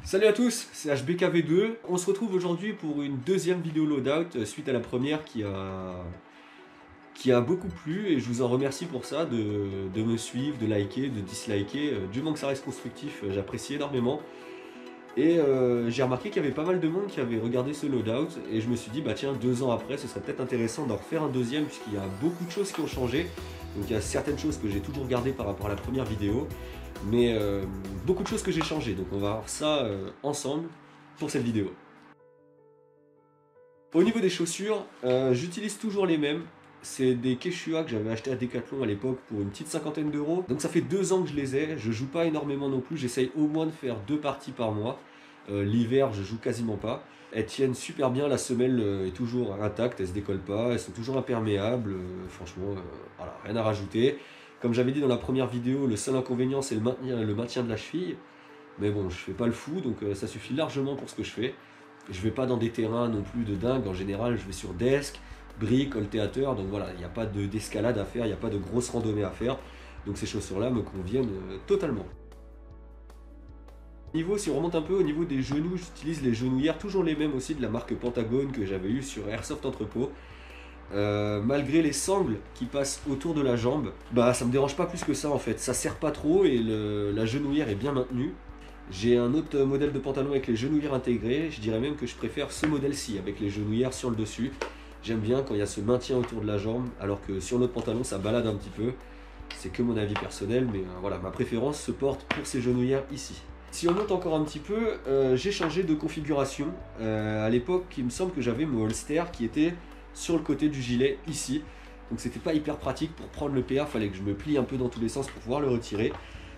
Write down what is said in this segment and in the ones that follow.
Salut à tous, c'est HBKV2. On se retrouve aujourd'hui pour une deuxième vidéo loadout suite à la première qui a beaucoup plu et je vous en remercie pour ça, de me suivre, de liker, de disliker. Du moment que ça reste constructif, j'apprécie énormément. Et j'ai remarqué qu'il y avait pas mal de monde qui avait regardé ce loadout et je me suis dit bah tiens, 2 ans après ce serait peut-être intéressant d'en refaire un deuxième puisqu'il y a beaucoup de choses qui ont changé. Donc il y a certaines choses que j'ai toujours gardées par rapport à la première vidéo, mais beaucoup de choses que j'ai changées. Donc on va voir ça ensemble pour cette vidéo. Au niveau des chaussures, j'utilise toujours les mêmes. C'est des Quechua que j'avais acheté à Decathlon à l'époque pour une petite cinquantaine d'euros. Donc ça fait 2 ans que je les ai. Je joue pas énormément non plus. J'essaye au moins de faire 2 parties par mois. L'hiver, je joue quasiment pas. Elles tiennent super bien. La semelle est toujours intacte. Elles se décollent pas. Elles sont toujours imperméables. Franchement, voilà, rien à rajouter. Comme j'avais dit dans la première vidéo, le seul inconvénient c'est le maintien de la cheville. Mais bon, je fais pas le fou, donc ça suffit largement pour ce que je fais. Je vais pas dans des terrains non plus de dingue. En général, je vais sur desk, briques, holtéateur. Donc voilà, il n'y a pas d'escalade à faire, il n'y a pas de grosse randonnée à faire. Donc ces chaussures-là me conviennent totalement. Si on remonte un peu au niveau des genoux, j'utilise les genouillères, toujours les mêmes aussi de la marque Pentagone que j'avais eu sur Airsoft Entrepôt. Malgré les sangles qui passent autour de la jambe, bah ça me dérange pas plus que ça en fait. Ça serre pas trop et la genouillère est bien maintenue. J'ai un autre modèle de pantalon avec les genouillères intégrées. Je dirais même que je préfère ce modèle-ci avec les genouillères sur le dessus. J'aime bien quand il y a ce maintien autour de la jambe, alors que sur l'autre pantalon ça balade un petit peu. C'est que mon avis personnel, mais voilà, ma préférence se porte pour ces genouillères ici. Si on monte encore un petit peu, j'ai changé de configuration. À l'époque, il me semble que j'avais mon holster qui était sur le côté du gilet ici. Donc c'était pas hyper pratique pour prendre le PA, fallait que je me plie un peu dans tous les sens pour pouvoir le retirer.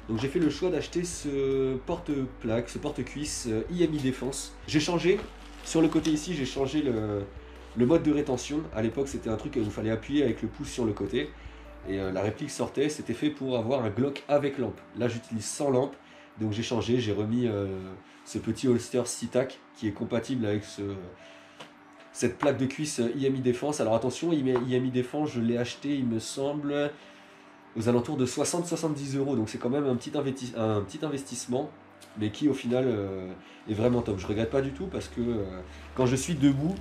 Donc j'ai fait le choix d'acheter ce porte-plaque, ce porte-cuisse IMI Défense. J'ai changé, sur le côté ici, j'ai changé le mode de rétention. À l'époque c'était un truc où il fallait appuyer avec le pouce sur le côté. Et la réplique sortait, c'était fait pour avoir un Glock avec lampe. Là j'utilise sans lampe, donc j'ai changé, j'ai remis ce petit holster SeaTac qui est compatible avec cette plaque de cuisse IMI Défense. Alors attention, IMI Défense, je l'ai acheté, il me semble, aux alentours de 60-70 euros. Donc c'est quand même un petit investissement, mais qui au final est vraiment top. Je regrette pas du tout parce que quand je suis debout,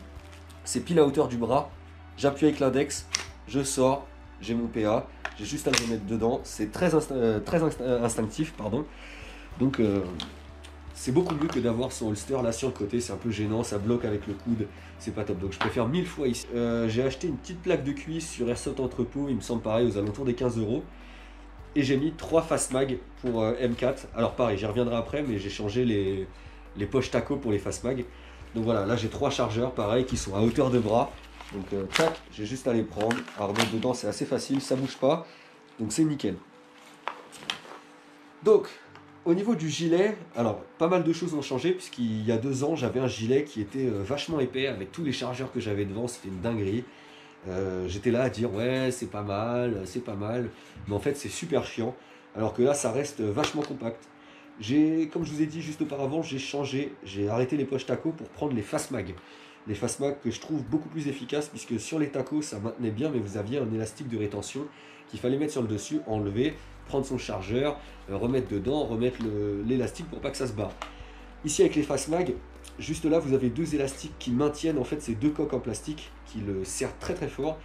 c'est pile à hauteur du bras. J'appuie avec l'index, je sors, j'ai mon PA, j'ai juste à le remettre dedans. C'est très instinctif, pardon. Donc c'est beaucoup mieux que d'avoir son holster là sur le côté, c'est un peu gênant, ça bloque avec le coude, c'est pas top. Donc je préfère 1000 fois ici. J'ai acheté une petite plaque de cuisse sur Airsoft Entrepôt, il me semble pareil, aux alentours des 15 euros. Et j'ai mis 3 face mag pour M4. Alors pareil, j'y reviendrai après, mais j'ai changé les poches taco pour les face mag. Donc voilà, là j'ai 3 chargeurs pareil qui sont à hauteur de bras. Donc tac, j'ai juste à les prendre, à remettre dedans, c'est assez facile, ça bouge pas. Donc c'est nickel. Donc, au niveau du gilet, alors pas mal de choses ont changé puisqu'il y a 2 ans j'avais un gilet qui était vachement épais avec tous les chargeurs que j'avais devant, c'était une dinguerie. J'étais là à dire ouais c'est pas mal, mais en fait c'est super chiant, alors que là ça reste vachement compact. Comme je vous ai dit juste auparavant, j'ai changé, j'ai arrêté les poches taco pour prendre les face mag. Les face mag que je trouve beaucoup plus efficaces puisque sur les tacos ça maintenait bien, mais vous aviez un élastique de rétention qu'il fallait mettre sur le dessus, enlever, prendre son chargeur, remettre dedans, remettre l'élastique pour pas que ça se barre. Ici avec les face mag, juste là vous avez 2 élastiques qui maintiennent en fait ces 2 coques en plastique qui le serrent très très fort,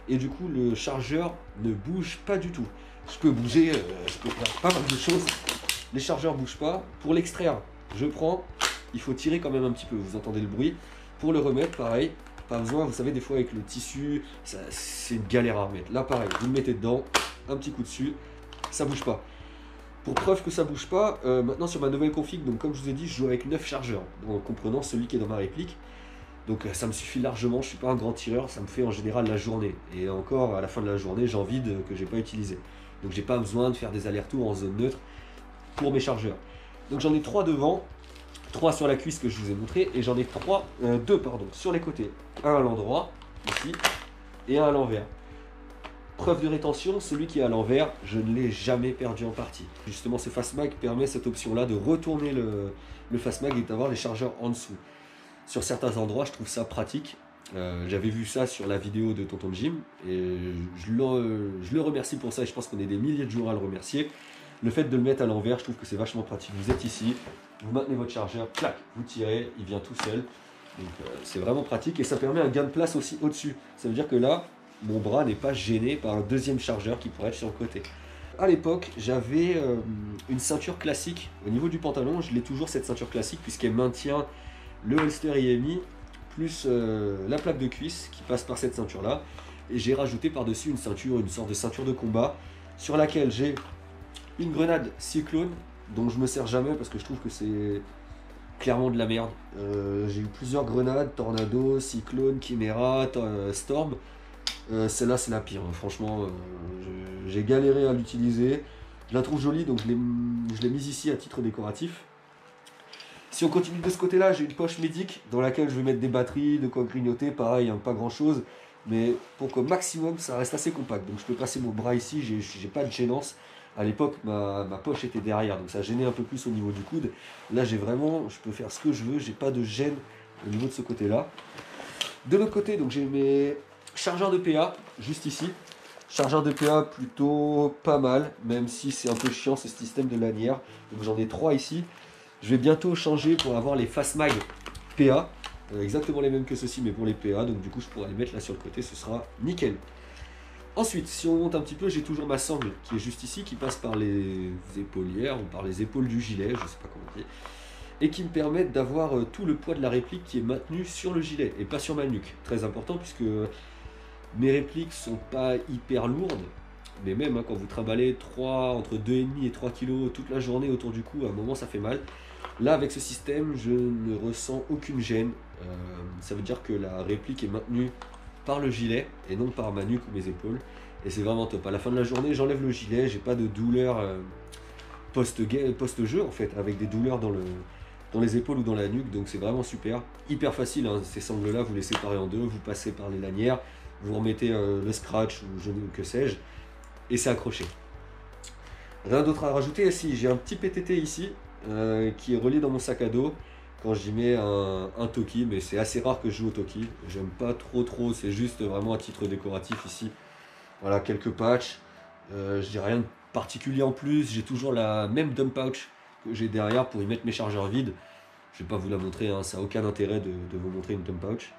et du coup le chargeur ne bouge pas du tout. Je peux bouger, je peux faire pas mal de choses, les chargeurs bougent pas. Pour l'extraire, je prends, il faut tirer quand même un petit peu, vous entendez le bruit. Pour le remettre, pareil, pas besoin, vous savez des fois avec le tissu, c'est une galère à remettre. Là pareil, vous le mettez dedans, un petit coup dessus, ça bouge pas. Pour preuve que ça bouge pas, maintenant sur ma nouvelle config, donc comme je vous ai dit, je joue avec 9 chargeurs, en comprenant celui qui est dans ma réplique. Donc ça me suffit largement, je suis pas un grand tireur, ça me fait en général la journée. Et encore à la fin de la journée, j'en vide que j'ai pas utilisé. Donc j'ai pas besoin de faire des allers-retours en zone neutre pour mes chargeurs. Donc j'en ai 3 devant, 3 sur la cuisse que je vous ai montré, et j'en ai 2 sur les côtés. Un à l'endroit, ici, et un à l'envers. Preuve de rétention, celui qui est à l'envers, je ne l'ai jamais perdu en partie. Justement, ce face mag permet cette option-là de retourner le face mag et d'avoir les chargeurs en dessous. Sur certains endroits, je trouve ça pratique. J'avais vu ça sur la vidéo de Tonton Jim et je le remercie pour ça, et je pense qu'on est des milliers de joueurs à le remercier. Le fait de le mettre à l'envers, je trouve que c'est vachement pratique. Vous êtes ici, vous maintenez votre chargeur, clac, vous tirez, il vient tout seul. Donc c'est vraiment pratique et ça permet un gain de place aussi au-dessus. Ça veut dire que là, mon bras n'est pas gêné par un deuxième chargeur qui pourrait être sur le côté. À l'époque, j'avais une ceinture classique. Au niveau du pantalon, je l'ai toujours cette ceinture classique puisqu'elle maintient le holster IMI plus la plaque de cuisse qui passe par cette ceinture-là. Et j'ai rajouté par-dessus une ceinture, une sorte de ceinture de combat sur laquelle j'ai une grenade cyclone dont je me sers jamais parce que je trouve que c'est clairement de la merde. J'ai eu plusieurs grenades, Tornado, Cyclone, Chimera, Storm. Celle-là c'est la pire, hein. Franchement j'ai galéré à l'utiliser. Je la trouve jolie donc je l'ai mise ici à titre décoratif. Si on continue de ce côté là, j'ai une poche médic dans laquelle je vais mettre des batteries, de quoi grignoter, pareil, hein, pas grand chose. Mais pour qu'au maximum ça reste assez compact. Donc je peux passer mon bras ici, j'ai pas de gênance. À l'époque ma poche était derrière donc ça gênait un peu plus au niveau du coude. Là j'ai vraiment, je peux faire ce que je veux, j'ai pas de gêne au niveau de ce côté là. De l'autre côté donc j'ai mes chargeur de PA, juste ici. Chargeur de PA plutôt pas mal, même si c'est un peu chiant ce système de lanière. Donc j'en ai 3 ici. Je vais bientôt changer pour avoir les Fastmag PA. Exactement les mêmes que ceux-ci, mais pour les PA. Donc du coup, je pourrais les mettre là sur le côté, ce sera nickel. Ensuite, si on monte un petit peu, j'ai toujours ma sangle qui est juste ici, qui passe par les épaulières ou par les épaules du gilet, je sais pas comment dire, et qui me permettent d'avoir tout le poids de la réplique qui est maintenu sur le gilet et pas sur ma nuque. Très important puisque mes répliques sont pas hyper lourdes, mais même hein, quand vous trimballez entre 2,5 et 3 kg toute la journée autour du cou, à un moment ça fait mal. Là avec ce système, je ne ressens aucune gêne. Ça veut dire que la réplique est maintenue par le gilet et non par ma nuque ou mes épaules. Et c'est vraiment top. À la fin de la journée, j'enlève le gilet, j'ai pas de douleur post-jeu en fait, avec des douleurs dans les épaules ou dans la nuque, donc c'est vraiment super. Hyper facile, hein, ces sangles là, vous les séparez en deux, vous passez par les lanières, vous remettez le scratch ou que sais-je, et c'est accroché. Rien d'autre à rajouter, si j'ai un petit PTT ici, qui est relié dans mon sac à dos, quand j'y mets un Toki, mais c'est assez rare que je joue au Toki, j'aime pas trop, c'est juste vraiment à titre décoratif ici. Voilà, quelques patchs, je dis rien de particulier en plus, j'ai toujours la même dump pouch que j'ai derrière pour y mettre mes chargeurs vides. Je vais pas vous la montrer, hein, ça n'a aucun intérêt de vous montrer une dump pouch.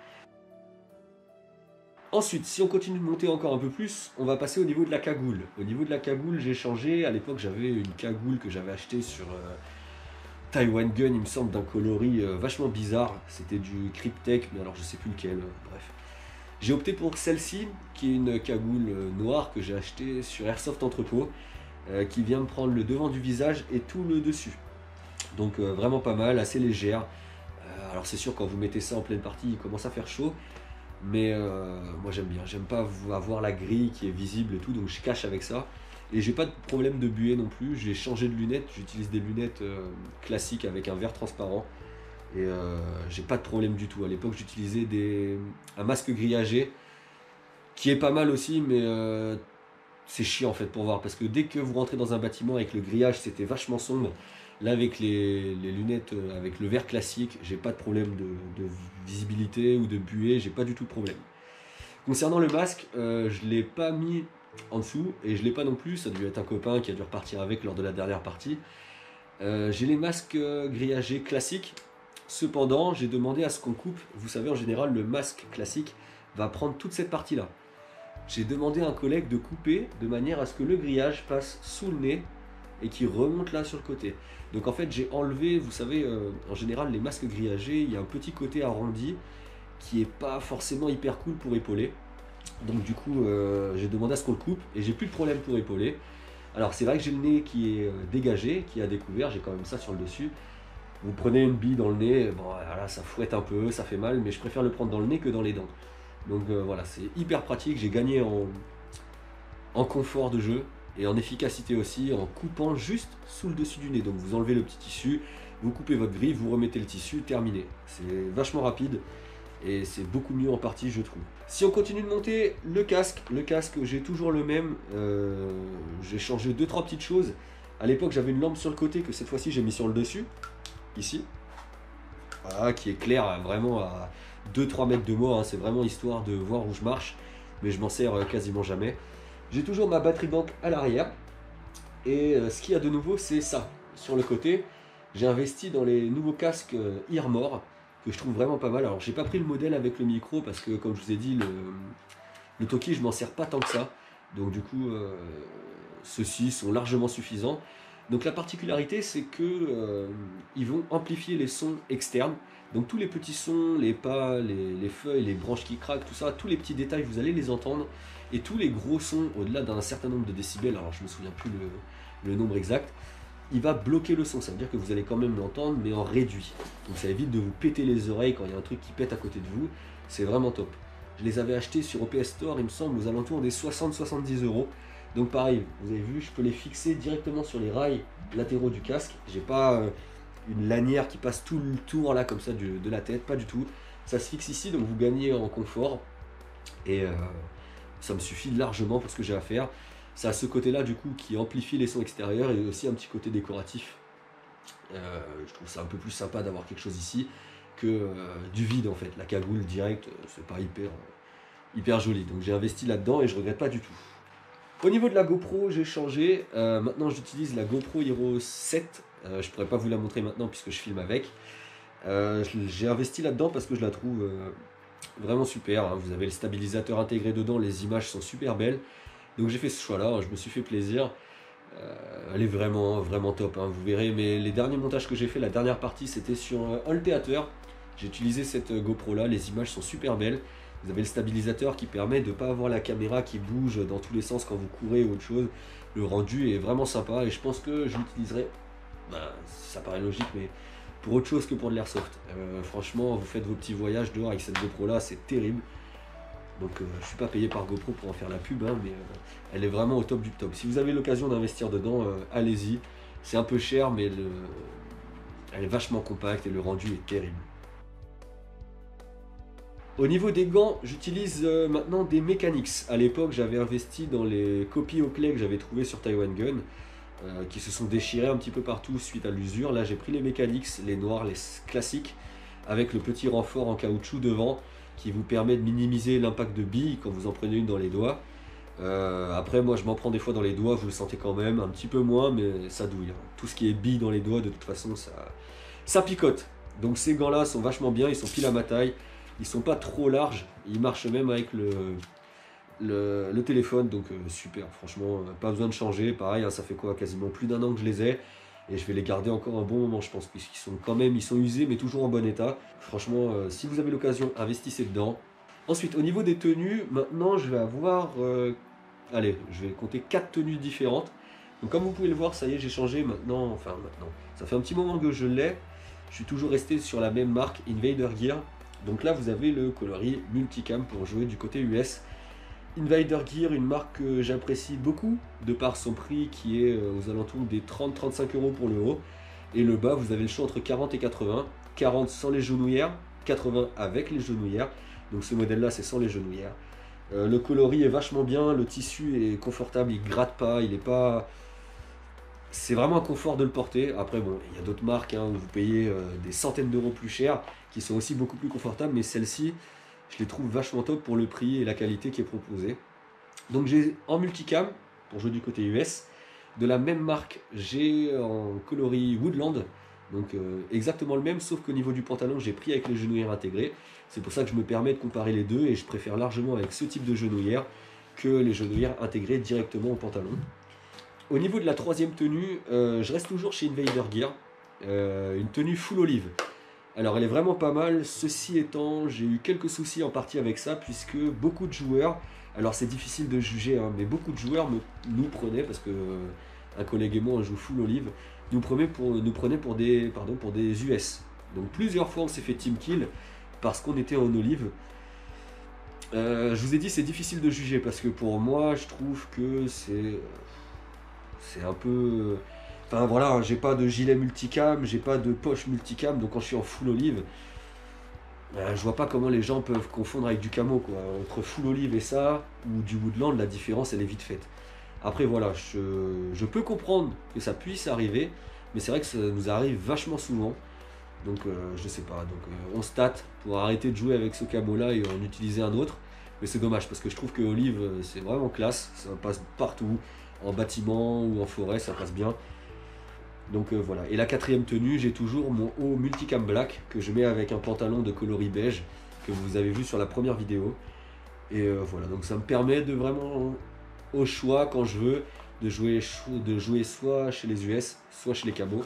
Ensuite, si on continue de monter encore un peu plus, on va passer au niveau de la cagoule. Au niveau de la cagoule, j'ai changé. À l'époque, j'avais une cagoule que j'avais achetée sur Taiwan Gun, il me semble, d'un coloris vachement bizarre. C'était du Cryptek, mais alors je sais plus lequel. Bref. J'ai opté pour celle-ci, qui est une cagoule noire que j'ai achetée sur Airsoft Entrepôt, qui vient me prendre le devant du visage et tout le dessus. Donc vraiment pas mal, assez légère. Alors c'est sûr, quand vous mettez ça en pleine partie, il commence à faire chaud. Mais moi j'aime bien, j'aime pas avoir la grille qui est visible et tout, donc je cache avec ça. Et j'ai pas de problème de buée non plus, j'ai changé de lunettes, j'utilise des lunettes classiques avec un verre transparent. Et j'ai pas de problème du tout. À l'époque j'utilisais un masque grillagé, qui est pas mal aussi, mais c'est chiant en fait pour voir. Parce que dès que vous rentrez dans un bâtiment avec le grillage, c'était vachement sombre. Là avec les lunettes, avec le verre classique, j'ai pas de problème de visibilité ou de buée, j'ai pas du tout de problème. Concernant le masque, je l'ai pas mis en dessous et je l'ai pas non plus, ça a dû être un copain qui a dû repartir avec lors de la dernière partie. J'ai les masques grillagés classiques, cependant j'ai demandé à ce qu'on coupe, vous savez en général le masque classique va prendre toute cette partie là. J'ai demandé à un collègue de couper de manière à ce que le grillage passe sous le nez et qui remonte là sur le côté. Donc en fait j'ai enlevé, vous savez, en général les masques grillagés, il y a un petit côté arrondi qui est pas forcément hyper cool pour épauler. Donc du coup j'ai demandé à ce qu'on le coupe et j'ai plus de problème pour épauler. Alors c'est vrai que j'ai le nez qui est dégagé, qui est à découvert, j'ai quand même ça sur le dessus. Vous prenez une bille dans le nez, bon voilà, ça fouette un peu, ça fait mal, mais je préfère le prendre dans le nez que dans les dents. Donc voilà, c'est hyper pratique, j'ai gagné en confort de jeu. Et en efficacité aussi, en coupant juste sous le dessus du nez. Donc vous enlevez le petit tissu, vous coupez votre grille, vous remettez le tissu, terminé. C'est vachement rapide et c'est beaucoup mieux en partie, je trouve. Si on continue de monter, le casque j'ai toujours le même. J'ai changé 2-3 petites choses. À l'époque j'avais une lampe sur le côté que cette fois-ci j'ai mis sur le dessus, ici. Voilà, qui est clair vraiment à 2-3 mètres de moi, hein. C'est vraiment histoire de voir où je marche, mais je m'en sers quasiment jamais. J'ai toujours ma batterie bank à l'arrière. Et ce qu'il y a de nouveau, c'est ça. Sur le côté, j'ai investi dans les nouveaux casques Earmore, que je trouve vraiment pas mal. Alors j'ai pas pris le modèle avec le micro, parce que comme je vous ai dit, le Toki, je m'en sers pas tant que ça. Donc du coup, ceux-ci sont largement suffisants. Donc la particularité, c'est que ils vont amplifier les sons externes. Donc tous les petits sons, les pas, les feuilles, les branches qui craquent, tout ça, tous les petits détails, vous allez les entendre. Et tous les gros sons, au-delà d'un certain nombre de décibels, alors je me souviens plus le nombre exact, il va bloquer le son. Ça veut dire que vous allez quand même l'entendre, mais en réduit. Donc ça évite de vous péter les oreilles quand il y a un truc qui pète à côté de vous. C'est vraiment top. Je les avais achetés sur OPS Store, il me semble, aux alentours des 60-70 euros. Donc pareil, vous avez vu, je peux les fixer directement sur les rails latéraux du casque. J'ai pas une lanière qui passe tout le tour là comme ça de la tête, pas du tout. Ça se fixe ici, donc vous gagnez en confort. Et ça me suffit largement pour ce que j'ai à faire. C'est à ce côté-là du coup qui amplifie les sons extérieurs et aussi un petit côté décoratif. Je trouve ça un peu plus sympa d'avoir quelque chose ici que du vide en fait. La cagoule directe, c'est pas hyper joli. Donc j'ai investi là-dedans et je regrette pas du tout. Au niveau de la GoPro, j'ai changé. Maintenant j'utilise la GoPro Hero 7. Je pourrais pas vous la montrer maintenant puisque je filme avec. J'ai investi là-dedans parce que je la trouve vraiment super. Hein. Vous avez le stabilisateur intégré dedans, les images sont super belles. Donc j'ai fait ce choix là, je me suis fait plaisir. Elle est vraiment top, hein, vous verrez. Mais les derniers montages que j'ai fait, la dernière partie, c'était sur All Theater. J'ai utilisé cette GoPro là, les images sont super belles. Vous avez le stabilisateur qui permet de ne pas avoir la caméra qui bouge dans tous les sens quand vous courez ou autre chose. Le rendu est vraiment sympa et je pense que je l'utiliserai, ça paraît logique, mais pour autre chose que pour de l'airsoft. Franchement, vous faites vos petits voyages dehors avec cette GoPro là, c'est terrible. Donc je suis pas payé par GoPro pour en faire la pub, hein, mais elle est vraiment au top du top. Si vous avez l'occasion d'investir dedans, allez-y. C'est un peu cher, mais elle est vachement compacte et le rendu est terrible. Au niveau des gants, j'utilise maintenant des Mechanics. À l'époque, j'avais investi dans les copies Oakley que j'avais trouvées sur Taiwan Gun, qui se sont déchirées un petit peu partout suite à l'usure. Là, j'ai pris les Mechanics, les noirs, les classiques, avec le petit renfort en caoutchouc devant, qui vous permet de minimiser l'impact de billes quand vous en prenez une dans les doigts. Après, moi, je m'en prends des fois dans les doigts, vous le sentez quand même, un petit peu moins, mais ça douille. Hein. Tout ce qui est billes dans les doigts, de toute façon, ça picote. Donc ces gants-là sont vachement bien, ils sont pile à ma taille. Ils sont pas trop larges, ils marchent même avec le téléphone, donc super, franchement, pas besoin de changer. Pareil, hein, ça fait quoi, quasiment plus d'1 an que je les ai, et je vais les garder encore un bon moment, je pense, puisqu'ils sont quand même, ils sont usés, mais toujours en bon état. Franchement, si vous avez l'occasion, investissez dedans. Ensuite, au niveau des tenues, maintenant, je vais avoir, allez, je vais compter 4 tenues différentes. Donc comme vous pouvez le voir, ça y est, j'ai changé maintenant, ça fait un petit moment que je l'ai. Je suis toujours resté sur la même marque, Invader Gear. Donc là, vous avez le coloris multicam pour jouer du côté US. Invader Gear, une marque que j'apprécie beaucoup, de par son prix qui est aux alentours des 30-35 euros pour le haut. Et le bas, vous avez le choix entre 40 et 80. 40 sans les genouillères, 80 avec les genouillères. Donc ce modèle-là, c'est sans les genouillères. Le coloris est vachement bien, le tissu est confortable, il gratte pas, il est pas... C'est vraiment un confort de le porter. Après, bon, il y a d'autres marques hein, où vous payez des centaines d'euros plus cher, qui sont aussi beaucoup plus confortables, mais celle-ci, je les trouve vachement top pour le prix et la qualité qui est proposée. Donc j'ai en multicam, pour jouer du côté US, de la même marque, j'ai en coloris Woodland, donc exactement le même, sauf qu'au niveau du pantalon, j'ai pris avec les genouillères intégrées. C'est pour ça que je me permets de comparer les deux, et je préfère largement avec ce type de genouillère que les genouillères intégrées directement au pantalon. Au niveau de la troisième tenue, je reste toujours chez Invader Gear, une tenue full olive. Alors elle est vraiment pas mal, ceci étant, j'ai eu quelques soucis en partie avec ça, puisque beaucoup de joueurs, alors c'est difficile de juger, hein, mais beaucoup de joueurs nous prenaient, parce que un collègue et moi on joue full olive, nous prenaient pour des US. Donc plusieurs fois on s'est fait team kill, parce qu'on était en olive. Je vous ai dit c'est difficile de juger, parce que pour moi je trouve que c'est un peu... Enfin voilà, hein, j'ai pas de gilet multicam, j'ai pas de poche multicam, donc quand je suis en full olive, je vois pas comment les gens peuvent confondre avec du camo quoi. Entre full olive et ça, ou du woodland, la différence elle est vite faite. Après voilà, je peux comprendre que ça puisse arriver, mais c'est vrai que ça nous arrive vachement souvent. Donc je sais pas, donc on se tâte pour arrêter de jouer avec ce camo là et en utiliser un autre. Mais c'est dommage parce que je trouve que olive c'est vraiment classe, ça passe partout. en bâtiment ou en forêt, ça passe bien. Donc voilà. Et la quatrième tenue, j'ai toujours mon haut multicam black que je mets avec un pantalon de coloris beige que vous avez vu sur la première vidéo. Et voilà, donc ça me permet de vraiment, au choix, quand je veux, de jouer soit chez les US, soit chez les cabos.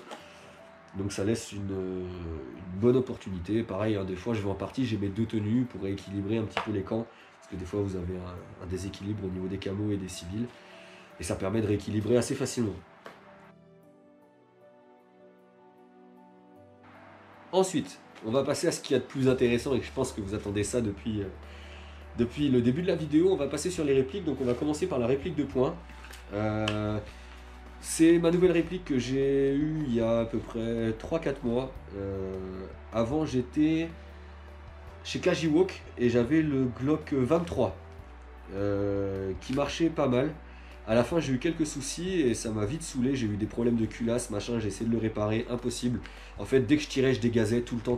Donc ça laisse une bonne opportunité. Pareil, hein, des fois je vais en partie, j'ai mes deux tenues pour rééquilibrer un petit peu les camps. Parce que des fois vous avez un déséquilibre au niveau des camos et des civils. Et ça permet de rééquilibrer assez facilement. Ensuite, on va passer à ce qu'il y a de plus intéressant et je pense que vous attendez ça depuis le début de la vidéo. On va passer sur les répliques, donc on va commencer par la réplique de points. C'est ma nouvelle réplique que j'ai eue il y a à peu près 3-4 mois. Avant j'étais chez Kajiwok et j'avais le Glock 23 qui marchait pas mal. À la fin j'ai eu quelques soucis et ça m'a vite saoulé, j'ai eu des problèmes de culasse, machin, j'ai essayé de le réparer, impossible. En fait dès que je tirais je dégazais tout le temps.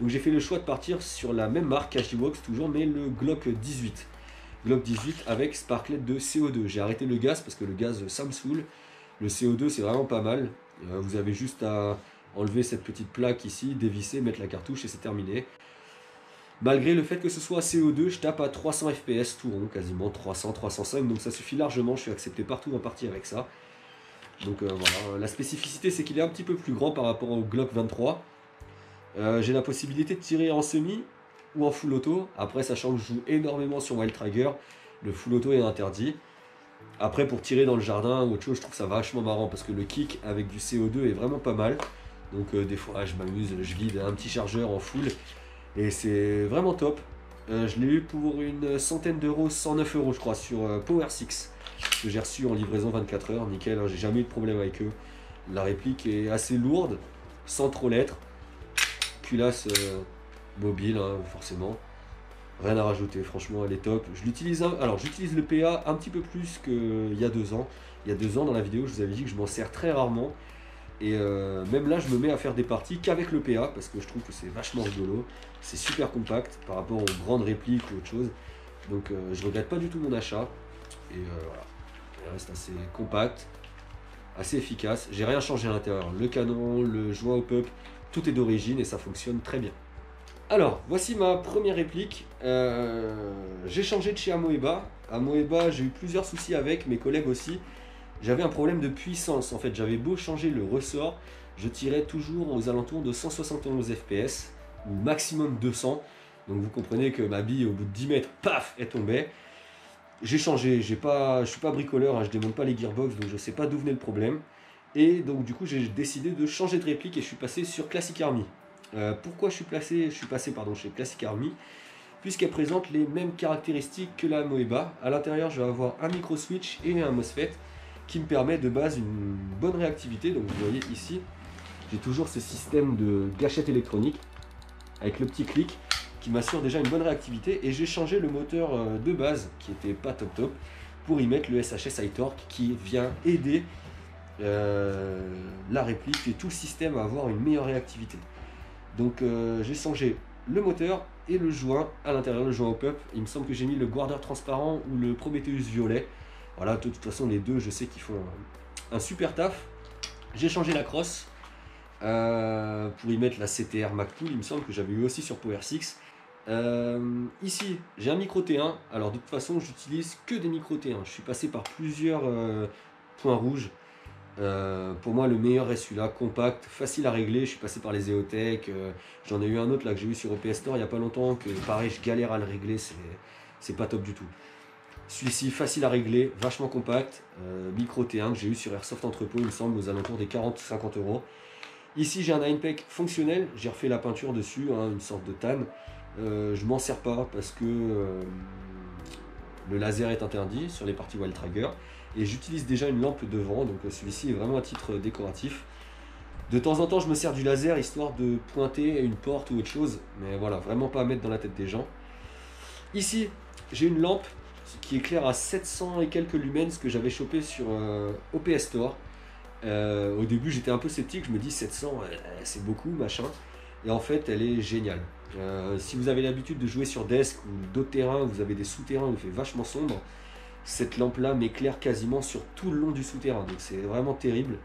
Donc j'ai fait le choix de partir sur la même marque, Kajiwok toujours, mais le Glock 18. Glock 18 avec sparklet de CO2. J'ai arrêté le gaz parce que le gaz ça me saoule. Le CO2 c'est vraiment pas mal. Vous avez juste à enlever cette petite plaque ici, dévisser, mettre la cartouche et c'est terminé. Malgré le fait que ce soit CO2, je tape à 300 fps tout rond, quasiment 300, 305, donc ça suffit largement, je suis accepté partout en partie avec ça. Donc voilà, la spécificité c'est qu'il est un petit peu plus grand par rapport au Glock 23. J'ai la possibilité de tirer en semi ou en full auto. Après, sachant que je joue énormément sur Wild Trigger, le full auto est interdit. Après, pour tirer dans le jardin ou autre chose, je trouve ça vachement marrant parce que le kick avec du CO2 est vraiment pas mal. Donc des fois, je m'amuse, je vide un petit chargeur en full et c'est vraiment top. Je l'ai eu pour une centaine d'euros, 109 euros je crois, sur Power6 que j'ai reçu en livraison 24 heures. Nickel, hein, j'ai jamais eu de problème avec eux. La réplique est assez lourde, sans trop l'être. Culasse mobile, hein, forcément. Rien à rajouter, franchement, elle est top. Alors, j'utilise le PA un petit peu plus qu'il y a 2 ans. Il y a 2 ans, dans la vidéo, je vous avais dit que je m'en sers très rarement. Et même là, je me mets à faire des parties qu'avec le PA parce que je trouve que c'est vachement rigolo. C'est super compact par rapport aux grandes répliques ou autre chose. Donc, je regrette pas du tout mon achat. Et voilà, il reste assez compact, assez efficace. J'ai rien changé à l'intérieur. Le canon, le joint au pup, tout est d'origine et ça fonctionne très bien. Alors, voici ma première réplique. J'ai changé de chez Amoeba. Amoeba, j'ai eu plusieurs soucis avec, mes collègues aussi. J'avais un problème de puissance. En fait, j'avais beau changer le ressort, je tirais toujours aux alentours de 171 fps, ou maximum 200. Donc vous comprenez que ma bille, au bout de 10 mètres, paf, elle tombait. J'ai changé, je suis pas bricoleur, hein, je démonte pas les gearbox, donc je sais pas d'où venait le problème. Et donc du coup, j'ai décidé de changer de réplique et je suis passé sur Classic Army. Pourquoi je suis passé chez Classic Army? Puisqu'elle présente les mêmes caractéristiques que la Amoeba. À l'intérieur, je vais avoir un micro switch et un MOSFET qui me permet de base une bonne réactivité. Donc vous voyez ici, j'ai toujours ce système de gâchette électronique avec le petit clic qui m'assure déjà une bonne réactivité. Et j'ai changé le moteur de base qui était pas top pour y mettre le SHS iTorque qui vient aider la réplique et tout le système à avoir une meilleure réactivité. Donc j'ai changé le moteur et le joint à l'intérieur, le joint au pup. Il me semble que j'ai mis le guardeur transparent ou le Prometheus violet. Voilà, de toute façon les deux je sais qu'ils font un super taf. J'ai changé la crosse pour y mettre la CTR MacPool, il me semble que j'avais eu aussi sur Power6. Ici j'ai un micro T1, alors de toute façon j'utilise que des micros T1. Je suis passé par plusieurs points rouges. Pour moi le meilleur est celui-là, compact, facile à régler. Je suis passé par les EOTech, j'en ai eu un autre là que j'ai eu sur OPS Store il n'y a pas longtemps, que pareil je galère à le régler, c'est pas top du tout. Celui-ci facile à régler, vachement compact, micro T1 que j'ai eu sur Airsoft Entrepôt, il me semble aux alentours des 40-50 euros. Ici j'ai un Ninepec fonctionnel, j'ai refait la peinture dessus, hein, une sorte de tan. Je m'en sers pas parce que le laser est interdit sur les parties Wild Trigger. Et j'utilise déjà une lampe devant, donc celui-ci est vraiment à titre décoratif. De temps en temps, je me sers du laser histoire de pointer une porte ou autre chose, mais voilà, vraiment pas à mettre dans la tête des gens. Ici, j'ai une lampe qui éclaire à 700 et quelques lumens que j'avais chopé sur OPS Store. Au début, j'étais un peu sceptique, je me dis 700, c'est beaucoup, machin. Et en fait, elle est géniale. Si vous avez l'habitude de jouer sur Desk ou d'autres terrains, vous avez des souterrains où il fait vachement sombre. cette lampe là m'éclaire quasiment sur tout le long du souterrain, donc c'est vraiment terrible.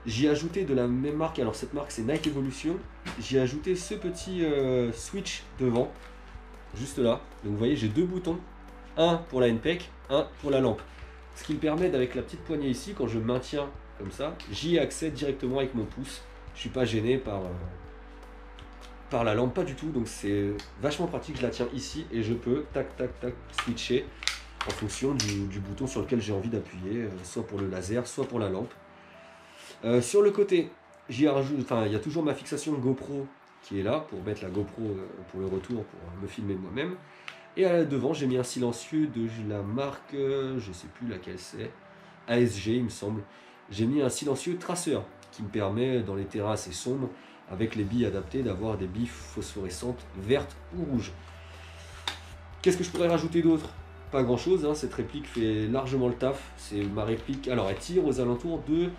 J'y ai ajouté de la même marque, alors cette marque c'est Night Evolution, j'y ai ajouté ce petit switch devant, juste là. Donc vous voyez, j'ai deux boutons, un pour la NPEC, un pour la lampe. Ce qui me permet d'avec la petite poignée ici, quand je maintiens comme ça, j'y ai accès directement avec mon pouce. Je suis pas gêné par la lampe, pas du tout, donc c'est vachement pratique. Je la tiens ici et je peux tac tac tac switcher en fonction du bouton sur lequel j'ai envie d'appuyer, soit pour le laser, soit pour la lampe. Sur le côté, j'y rajoute, enfin, il y a toujours ma fixation GoPro qui est là pour mettre la GoPro pour le retour, pour me filmer moi-même. Et devant, j'ai mis un silencieux de la marque, je sais plus laquelle c'est, ASG il me semble. J'ai mis un silencieux traceur qui me permet, dans les terrains assez sombres, avec les billes adaptées, d'avoir des billes phosphorescentes vertes ou rouges. Qu'est-ce que je pourrais rajouter d'autre? Pas grand chose, hein, cette réplique fait largement le taf. C'est ma réplique, alors elle tire aux alentours de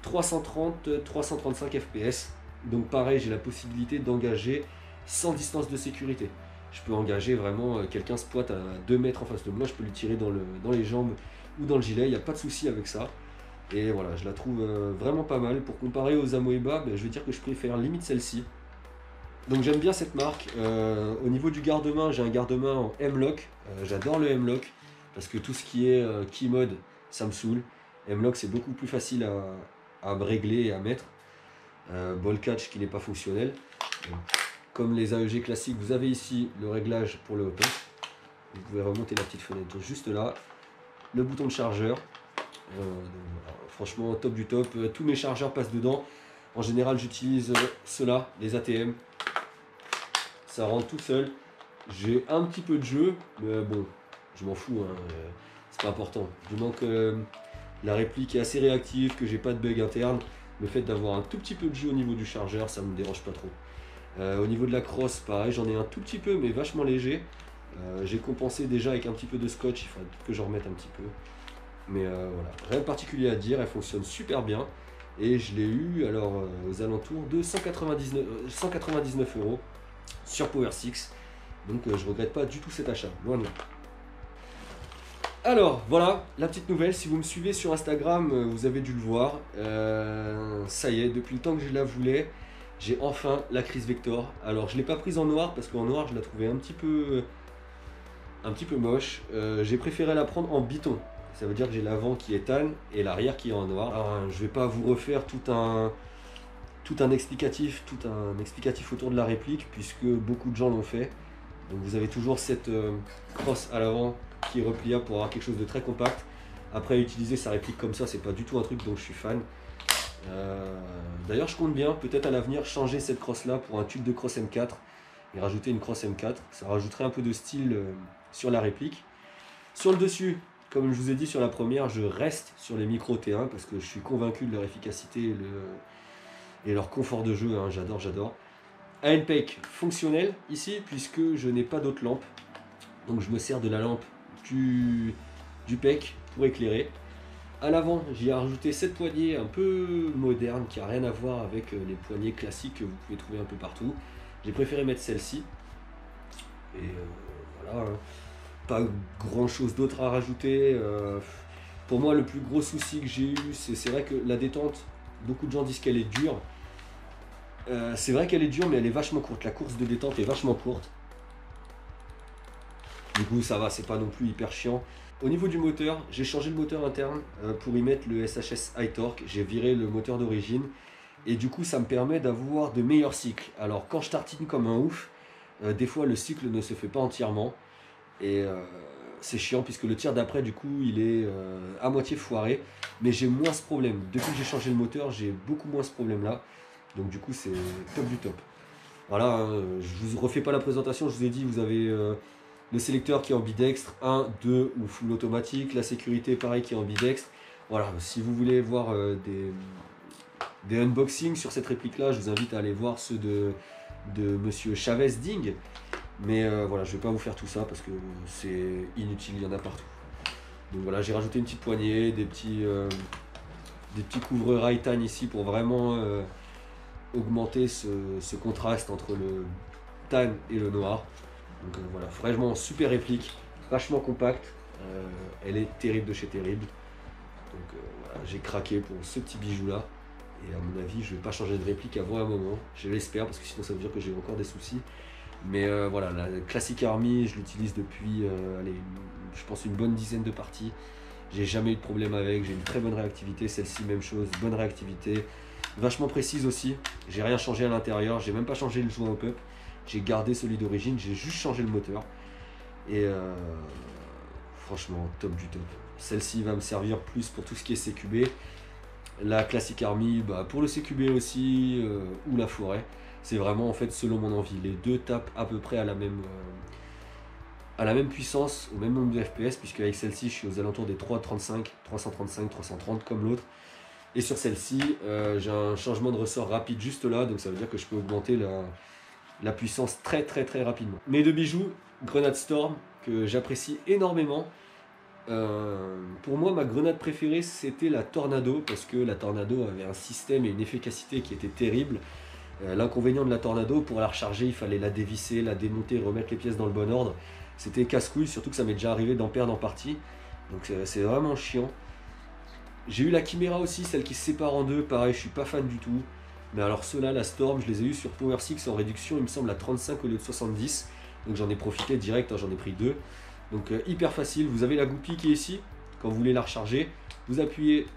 330-335 fps. Donc pareil, j'ai la possibilité d'engager sans distance de sécurité. Je peux engager vraiment, quelqu'un squatte à 2 mètres en face de moi, je peux lui tirer dans les jambes ou dans le gilet, il n'y a pas de souci avec ça. Et voilà, je la trouve vraiment pas mal. Pour comparer aux Amoeba, je vais dire que je préfère limite celle-ci. Donc j'aime bien cette marque. Au niveau du garde-main, j'ai un garde-main en M-Lock. J'adore le M-Lock parce que tout ce qui est key mode, ça me saoule. M-Lock c'est beaucoup plus facile à me régler et à mettre. Ball catch qui n'est pas fonctionnel. Donc, comme les AEG classiques, vous avez ici le réglage pour le hop-up. Vous pouvez remonter la petite fenêtre juste là. Le bouton de chargeur. Voilà, franchement top du top. Tous mes chargeurs passent dedans. En général j'utilise ceux-là, les ATM. Ça rentre tout seul. J'ai un petit peu de jeu, mais bon, je m'en fous, hein, c'est pas important. Du moment que la réplique est assez réactive, que j'ai pas de bug interne, le fait d'avoir un tout petit peu de jeu au niveau du chargeur, ça me dérange pas trop. Au niveau de la crosse, pareil, j'en ai un tout petit peu, mais vachement léger. J'ai compensé déjà avec un petit peu de scotch, il faudrait que je remette un petit peu. Mais voilà, rien de particulier à dire, elle fonctionne super bien. Et je l'ai eu alors aux alentours de 199 € sur Power 6. Donc je regrette pas du tout cet achat, loin de là. Alors voilà, la petite nouvelle, si vous me suivez sur Instagram, vous avez dû le voir. Ça y est, depuis le temps que je la voulais, j'ai enfin la Cris Vector. Alors je ne l'ai pas prise en noir parce qu'en noir je la trouvais un petit peu moche. J'ai préféré la prendre en biton. Ça veut dire que j'ai l'avant qui est tan et l'arrière qui est en noir. Alors, je ne vais pas vous refaire tout un explicatif autour de la réplique puisque beaucoup de gens l'ont fait. Donc vous avez toujours cette crosse à l'avant qui est repliable pour avoir quelque chose de très compact. Après, utiliser sa réplique comme ça, c'est pas du tout un truc dont je suis fan. D'ailleurs, je compte bien peut-être à l'avenir changer cette crosse là pour un tube de crosse M4 et rajouter une crosse M4. Ça rajouterait un peu de style sur la réplique. Sur le dessus, comme je vous ai dit sur la première, je reste sur les micros T1 parce que je suis convaincu de leur efficacité et leur confort de jeu. Hein, j'adore. ANPEC fonctionnel ici puisque je n'ai pas d'autre lampe. Donc je me sers de la lampe du PEC pour éclairer. À l'avant, j'y ai rajouté cette poignée un peu moderne qui n'a rien à voir avec les poignées classiques que vous pouvez trouver un peu partout. J'ai préféré mettre celle-ci. Et voilà, hein. Pas grand chose d'autre à rajouter. Pour moi, le plus gros souci que j'ai eu, c'est vrai que la détente, beaucoup de gens disent qu'elle est dure. C'est vrai qu'elle est dure, mais elle est vachement courte. La course de détente est vachement courte. Du coup, ça va, c'est pas non plus hyper chiant. Au niveau du moteur, j'ai changé le moteur interne pour y mettre le SHS High Torque. J'ai viré le moteur d'origine. Et du coup, ça me permet d'avoir de meilleurs cycles. Alors, quand je tartine comme un ouf, des fois, le cycle ne se fait pas entièrement. Et c'est chiant puisque le tir d'après, du coup, il est à moitié foiré. Mais j'ai moins ce problème. Depuis que j'ai changé le moteur, j'ai beaucoup moins ce problème-là. Donc, du coup, c'est top du top. Voilà, hein, je vous refais pas la présentation. Je vous ai dit, vous avez le sélecteur qui est ambidextre, 1, 2 ou full automatique. La sécurité, pareil, qui est ambidextre. Voilà, si vous voulez voir des unboxings sur cette réplique-là, je vous invite à aller voir ceux de Monsieur Chavez Ding. Mais voilà, je ne vais pas vous faire tout ça parce que c'est inutile, il y en a partout. Donc voilà, j'ai rajouté une petite poignée, des petits couvreurs Titan ici pour vraiment augmenter ce contraste entre le tan et le noir. Donc voilà, vraiment super réplique, vachement compact. Elle est terrible de chez terrible. Donc voilà, j'ai craqué pour ce petit bijou là. Et à mon avis, je vais pas changer de réplique avant un moment. Je l'espère parce que sinon ça veut dire que j'ai encore des soucis. Mais voilà, la Classic Army, je l'utilise depuis, allez, je pense une bonne dizaine de parties. J'ai jamais eu de problème avec, j'ai une très bonne réactivité. Celle-ci, même chose, bonne réactivité. Vachement précise aussi. J'ai rien changé à l'intérieur, j'ai même pas changé le joint au pup. J'ai gardé celui d'origine, j'ai juste changé le moteur. Et franchement, top du top. Celle-ci va me servir plus pour tout ce qui est CQB. La Classic Army, bah, pour le CQB aussi, ou la forêt. C'est vraiment en fait selon mon envie. Les deux tapent à peu près à la même puissance, au même nombre de FPS, puisque avec celle-ci je suis aux alentours des 335, 335, 330 comme l'autre. Et sur celle-ci, j'ai un changement de ressort rapide juste là, donc ça veut dire que je peux augmenter la puissance très rapidement. Mes deux bijoux, Grenade Storm, que j'apprécie énormément. Pour moi, ma grenade préférée c'était la Tornado, parce que la Tornado avait un système et une efficacité qui était terrible. L'inconvénient de la Tornado, pour la recharger, il fallait la dévisser, la démonter, remettre les pièces dans le bon ordre. C'était casse-couille, surtout que ça m'est déjà arrivé d'en perdre en partie. Donc c'est vraiment chiant. J'ai eu la Chimera aussi, celle qui se sépare en deux. Pareil, je suis pas fan du tout. Mais alors ceux-là, la Storm, je les ai eu sur Power 6 en réduction, il me semble à 35 au lieu de 70. Donc j'en ai profité direct, hein, j'en ai pris deux. Donc hyper facile, vous avez la goupille qui est ici. Quand vous voulez la recharger, vous appuyez,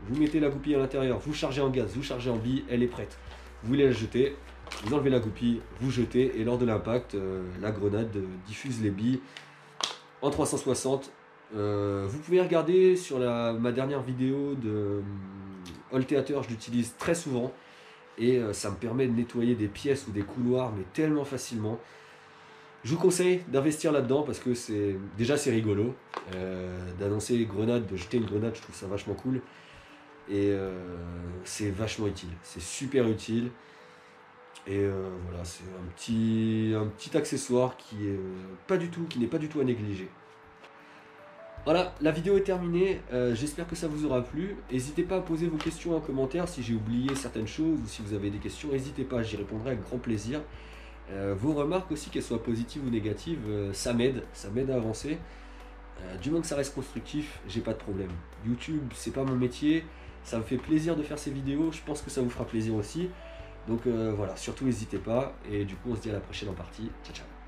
vous mettez la goupille à l'intérieur, vous chargez en gaz, vous chargez en bille, elle est prête. Vous voulez la jeter, vous enlevez la goupille, vous jetez, et lors de l'impact, la grenade diffuse les billes en 360. Vous pouvez regarder sur ma dernière vidéo de All Theater, je l'utilise très souvent, et ça me permet de nettoyer des pièces ou des couloirs, mais tellement facilement. Je vous conseille d'investir là-dedans, parce que déjà c'est rigolo, d'annoncer grenade, de jeter une grenade, je trouve ça vachement cool. Et c'est vachement utile, c'est super utile. Et voilà, c'est un petit accessoire qui n'est pas du tout à négliger. Voilà, la vidéo est terminée, j'espère que ça vous aura plu. N'hésitez pas à poser vos questions en commentaire si j'ai oublié certaines choses ou si vous avez des questions, n'hésitez pas, j'y répondrai avec grand plaisir. Vos remarques aussi, qu'elles soient positives ou négatives, ça m'aide à avancer. Du moment que ça reste constructif, j'ai pas de problème. YouTube, c'est pas mon métier, ça me fait plaisir de faire ces vidéos, je pense que ça vous fera plaisir aussi. Donc voilà, surtout n'hésitez pas, et du coup on se dit à la prochaine en partie. Ciao ciao.